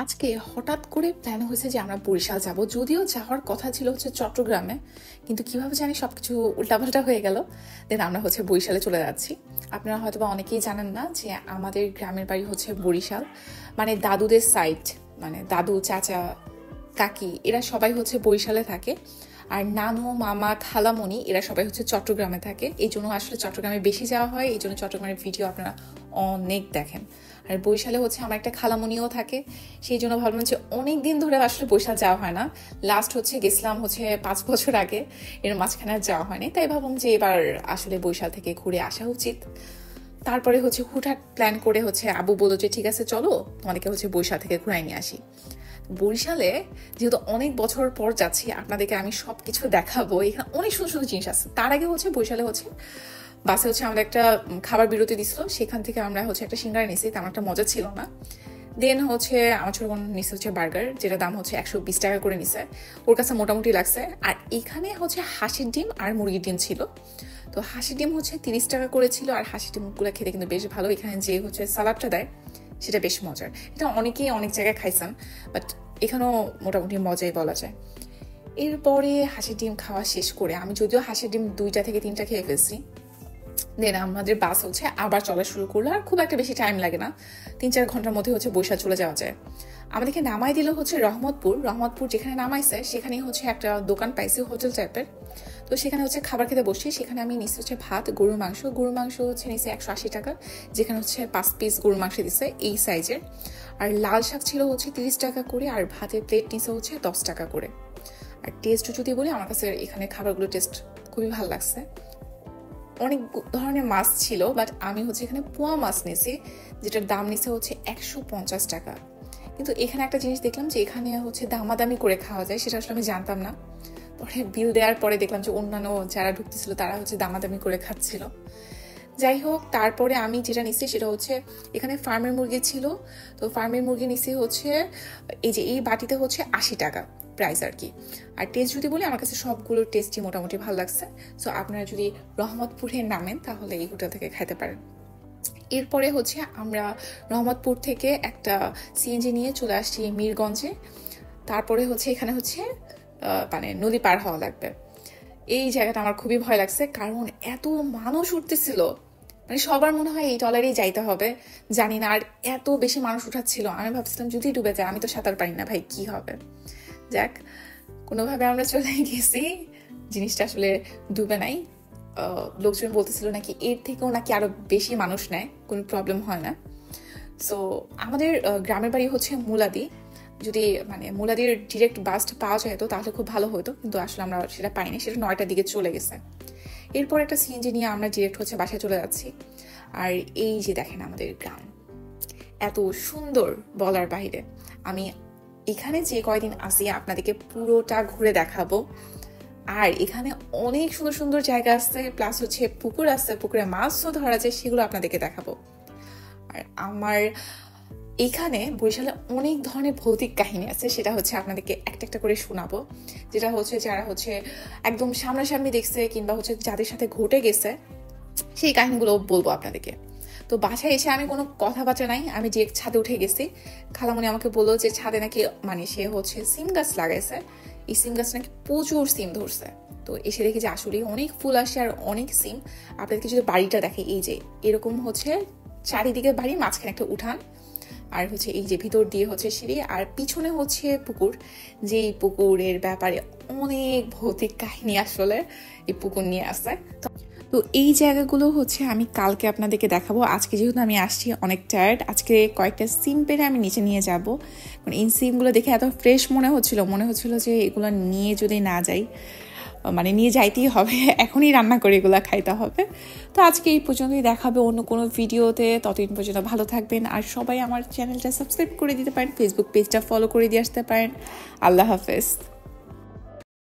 আজকে হঠাৎ করে প্ল্যান হয়েছে যে আমরা বরিশাল যাব, যদিও যাওয়ার কথা ছিল হচ্ছে চট্টগ্রামে, কিন্তু কিভাবে জানি সবকিছু উল্টাপাল্টা হয়ে গেল। দেন আমরা হচ্ছে বরিশালে চলে যাচ্ছি। আপনারা হয়তো বা অনেকেই জানেন না যে আমাদের গ্রামের বাড়ি হচ্ছে বরিশাল, মানে দাদুদের সাইড, মানে দাদু চাচা কাকি এরা সবাই হচ্ছে বরিশালে থাকে, আর নানু মামা খালামণি এরা সবাই হচ্ছে চট্টগ্রামে থাকে। এই জন্য আসলে চট্টগ্রামে বেশি যাওয়া হয়, এই জন্য চট্টগ্রামের ভিডিও আপনারা অনেক দেখেন। আর বরিশালে হচ্ছে আমার একটা খালামণিও থাকে, সেই জন্য ভাবলাম যে অনেক দিন ধরে আসলে বরিশাল যাওয়া হয় না। লাস্ট হচ্ছে গেছিলাম হচ্ছে 5 বছর আগে, এর মাঝখানে আর যাওয়া হয়নি, তাই ভাবলাম যে এবার আসলে বরিশাল থেকে ঘুরে আসা উচিত। তারপরে হচ্ছে হুটহাট প্ল্যান করে হচ্ছে আবু বললো যে ঠিক আছে চলো তোমাদেরকে হচ্ছে বরিশাল থেকে ঘুরাই নিয়ে আসি। বরিশালে যেহেতু অনেক বছর পর যাচ্ছি, আপনাদেরকে আমি সবকিছু দেখাবো। এখানে অনেক সুন্দর সুন্দর জিনিস আছে। তার আগে হচ্ছে বরিশালে হচ্ছে বাসে হচ্ছে আমাদের একটা খাবার বিরতি দিছিল, সেখান থেকে আমরা হচ্ছে একটা সিঙ্গারা নিয়েছি, তেমন একটা মজা ছিল না। দেন হচ্ছে আমার ছোট বোন নিচ্ছে হচ্ছে বার্গার, যেটা দাম হচ্ছে 120 টাকা করে নিছে, ওর কাছে মোটামুটি লাগছে। আর এখানে হচ্ছে হাঁসের ডিম আর মুরগির ডিম ছিল। তো হাঁসের ডিম হচ্ছে 30 টাকা করে ছিল, আর হাঁসের ডিমগুলো খেতে কিন্তু বেশ ভালো। এখানে যে হচ্ছে সালাদটা দেয় সেটা বেশ মজার। এটা অনেকেই অনেক জায়গায় খাইছেন, বাট এখানেও মোটামুটি মজাই বলা যায়। এরপরে হাঁসের ডিম খাওয়া শেষ করে, আমি যদিও হাঁসের ডিম 2টা থেকে 3টা খেয়ে ফেলছি, দেন আমাদের বাস হচ্ছে আবার চলা শুরু করলো। আর খুব একটা বেশি টাইম লাগে না, 3-4 ঘন্টার মধ্যে হচ্ছে বরিশাল চলে যাওয়া যায়। আমাদেরকে নামাই দিল হচ্ছে রহমতপুর যেখানে নামাইছে সেখানেই হচ্ছে একটা দোকান পাইছি হোটেল টাইপের। তো সেখানে হচ্ছে খাবার খেতে বসছি। সেখানে আমি নিচ্ছি হচ্ছে ভাত, গরুর মাংস হচ্ছে নিচ্ছে 180 টাকা, যেখানে হচ্ছে 5 পিস গরুর মাংস দিচ্ছে এই সাইজের। আর লাল শাক ছিল হচ্ছে 30 টাকা করে, আর ভাতের প্লেট নিচ্ছে হচ্ছে 10 টাকা করে। আর টেস্ট যদি বলি, আমার কাছে এখানে খাবারগুলো টেস্ট খুবই ভালো লাগছে। অনেক ধরনের মাছ ছিল, বাট আমি হচ্ছে এখানে পোয়া মাছ নিয়েছি, যেটার দাম নিচ্ছে হচ্ছে 150 টাকা। কিন্তু এখানে একটা জিনিস দেখলাম যে এখানে হচ্ছে দামাদামি করে খাওয়া যায়, সেটা আসলে আমি জানতাম না। পরে বিল দেওয়ার পরে দেখলাম যে অন্যান্য যারা ঢুকতেছিল তারা হচ্ছে দামাদামি করে খাচ্ছিল। যাই হোক, তারপরে আমি যেটা নিচ্ছি সেটা হচ্ছে এখানে ফার্মের মুরগি ছিল। তো ফার্মের মুরগি নিচ্ছি হচ্ছে এই বাটিতে হচ্ছে 80 টাকা প্রাইস আর কি। আর টেস্ট যদি বলি, আমার কাছে সবগুলোর টেস্টই মোটামুটি ভালো লাগছে। সো আপনারা যদি রহমতপুরে নামেন তাহলে এই হোটেল থেকে খাইতে পারেন। এরপরে হচ্ছে আমরা রহমতপুর থেকে একটা সিএনজি নিয়ে চলে আসছি মিরগঞ্জে। তারপরে হচ্ছে এখানে হচ্ছে মানে নদী পার হওয়া লাগবে। এই জায়গাটা আমার খুবই ভয় লাগছে, কারণ এত মানুষ উঠতেছিল, মানে সবার মনে হয় এই ট্রলারেই যাইতে হবে, জানি না। আর এত বেশি মানুষ উঠাচ্ছিল, আমি ভাবছিলাম যদি ডুবে যায়, আমি তো সাঁতার পারি না ভাই, কি হবে। যাক, কোনোভাবে আমরা চলে গেছি, জিনিসটা আসলে ডুবে নাই। লোকজন বলতেছিল নাকি এর থেকেও নাকি আরো বেশি মানুষ নেয়, কোনো প্রবলেম হয় না। সো আমাদের গ্রামের বাড়ি হচ্ছে মুলাদি, যদি মানে মুলাদির ডিরেক্ট বাস পাওয়া যেত তাহলে খুব ভালো হতো, কিন্তু আসলে আমরা সেটা পাইনি, সেটা 9টার দিকে চলে গেছে। এরপর একটা সিএনজি নিয়ে আমরা ডিরেক্ট হচ্ছে বাসায় চলে যাচ্ছি। আর এই যে দেখেন আমাদের গ্রাম এত সুন্দর বলার বাইরে। আমি এখানে যে কয়দিন আসি আপনাদেরকে পুরোটা ঘুরে দেখাবো। আর এখানে অনেক সুন্দর সুন্দর জায়গা আছে, প্লাস হচ্ছে পুকুর আছে, পুকুরে মাছও ধরা যায়, সেগুলো আপনাদেরকে দেখাবো। আর আমার এখানে বরিশালে অনেক ধরনের ভৌতিক কাহিনী আছে, সেটা হচ্ছে আপনাদেরকে একটা একটা করে শোনাবো। যেটা হচ্ছে যারা হচ্ছে একদম সামনাসামনি দেখছে কিংবা হচ্ছে যাদের সাথে ঘটে গেছে, সেই কাহিনীগুলো বলবো আপনাদেরকে। তো বাসায় এসে আমি কোনো কথাবার্তা নাই, আমি যে ছাদে উঠে গেছি। খালামণি আমাকে বললো যে ছাদে নাকি মানে সে হচ্ছে সিম গাছ লাগাইছে, এই সিম গাছ নাকি প্রচুর সিম ধরছে। তো এসে দেখি যে আসলে অনেক ফুল আসে আর অনেক সিম। আপনাদেরকে যদি বাড়িটা দেখে, এই যে এরকম হচ্ছে চারিদিকে বাড়ি, মাঝখানে একটা উঠান, আর হচ্ছে এই যে ভিতর দিয়ে হচ্ছে সিঁড়ি, আর পিছনে হচ্ছে পুকুর। যে পুকুরের ব্যাপারে অনেক ভৌতিক কাহিনী আসলে এই পুকুর নিয়ে আসে। তো এই জায়গাগুলো হচ্ছে আমি কালকে আপনাদেরকে দেখাবো। আজকে যেহেতু আমি আসছি অনেক টায়ার্ড, আজকে কয়েকটা সিম পেরে আমি নিচে নিয়ে যাব। মানে এই সিমগুলো দেখে এত ফ্রেশ মনে হচ্ছিল যে এগুলো নিয়ে যদি না যাই, মানে নিয়ে যাইতেই হবে, এখনই রান্না করে এগুলো খাইতে হবে। তো আজকে এই পর্যন্তই, দেখাবে অন্য কোনো ভিডিওতে। ততদিন পর্যন্ত ভালো থাকবেন, আর সবাই আমার চ্যানেলটা সাবস্ক্রাইব করে দিতে পারেন, ফেসবুক পেজটা ফলো করে দিয়ে আসতে পারেন। আল্লাহ হাফেজ।